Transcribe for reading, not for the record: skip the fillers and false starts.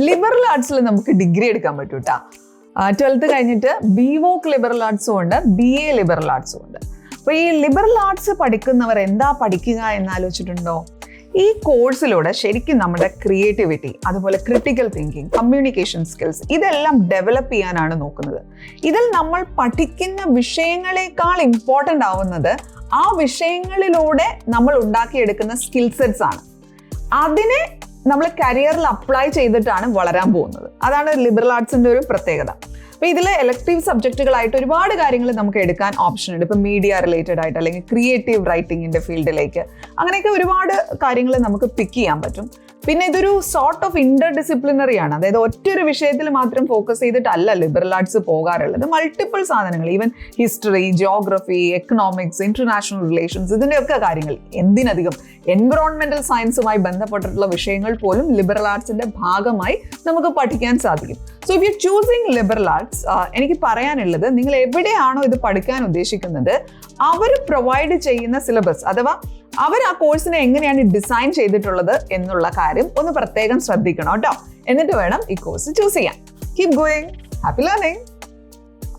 Liberal ആർട്സിൽ നമുക്ക് degree എടുക്കാൻ പറ്റും കേട്ടോ. 12th കഴിഞ്ഞിട്ട് BVOC ലിബറൽ ആർട്സും ഉണ്ട്, BA ലിബറൽ ആർട്സും ഉണ്ട്. അപ്പോൾ ഈ ലിബറൽ ആർട്സ് പഠിക്കുന്നവർ എന്താ പഠിക്കുക എന്നാലോചിച്ചിട്ടുണ്ടോ? ഈ കോഴ്സിലൂടെ ശരിക്കും നമ്മുടെ ക്രിയേറ്റിവിറ്റി, അതുപോലെ ക്രിട്ടിക്കൽ തിങ്കിങ്, കമ്മ്യൂണിക്കേഷൻ സ്കിൽസ് ഇതെല്ലാം ഡെവലപ്പ് ചെയ്യാനാണ് നോക്കുന്നത്. ഇതിൽ നമ്മൾ പഠിക്കുന്ന വിഷയങ്ങളെക്കാൾ ഇമ്പോർട്ടൻ്റ് ആവുന്നത് ആ വിഷയങ്ങളിലൂടെ നമ്മൾ ഉണ്ടാക്കിയെടുക്കുന്ന സ്കിൽ സെറ്റ്സ് ആണ്. അതിനെ നമ്മൾ കരിയറിൽ അപ്ലൈ ചെയ്തിട്ടാണ് വളരാൻ പോകുന്നത്. അതാണ് ലിബറൽ ആർട്സിൻ്റെ ഒരു പ്രത്യേകത. അപ്പോൾ ഇതിൽ എലക്ടീവ് സബ്ജക്റ്റുകളായിട്ട് ഒരുപാട് കാര്യങ്ങൾ നമുക്ക് എടുക്കാൻ ഓപ്ഷൻ ഉണ്ട്. ഇപ്പം മീഡിയ റിലേറ്റഡ് ആയിട്ട് അല്ലെങ്കിൽ ക്രിയേറ്റീവ് റൈറ്റിങ്ങിൻ്റെ ഫീൽഡിലേക്ക് അങ്ങനെയൊക്കെ ഒരുപാട് കാര്യങ്ങൾ നമുക്ക് പിക്ക് ചെയ്യാൻ പറ്റും. പിന്നെ ഇതൊരു സോർട്ട് ഓഫ് ഇന്റർ ഡിസിപ്ലിനറി ആണ്. അതായത് ഒറ്റൊരു വിഷയത്തിൽ മാത്രം ഫോക്കസ് ചെയ്തിട്ടല്ല ലിബറൽ ആർട്സ് പോകാറുള്ളത്. മൾട്ടിപ്പിൾ സാധനങ്ങൾ, even history, geography, economics, international relations, ഇതിൻ്റെയൊക്കെ കാര്യങ്ങൾ, എന്തിനധികം എൻവിറോൺമെന്റൽ സയൻസുമായി ബന്ധപ്പെട്ടിട്ടുള്ള വിഷയങ്ങൾ പോലും ലിബറൽ ആർട്സിന്റെ ഭാഗമായി നമുക്ക് പഠിക്കാൻ സാധിക്കും. So if you choosing liberal arts, എനിക്ക് പറയാനുള്ളത്, നിങ്ങൾ എവിടെയാണോ ഇത് പഠിക്കാൻ ഉദ്ദേശിക്കുന്നത് അവർ പ്രൊവൈഡ് ചെയ്യുന്ന സിലബസ് അഥവാ അവർ ആ കോഴ്സിനെ എങ്ങനെയാണ് ഡിസൈൻ ചെയ്തിട്ടുള്ളത് എന്നുള്ള കാര്യം ഒന്ന് പ്രത്യേകം ശ്രദ്ധിക്കണം കേട്ടോ. എന്നിട്ട് വേണം ഈ കോഴ്സ് ചൂസ് ചെയ്യാൻ. Keep going, happy learning.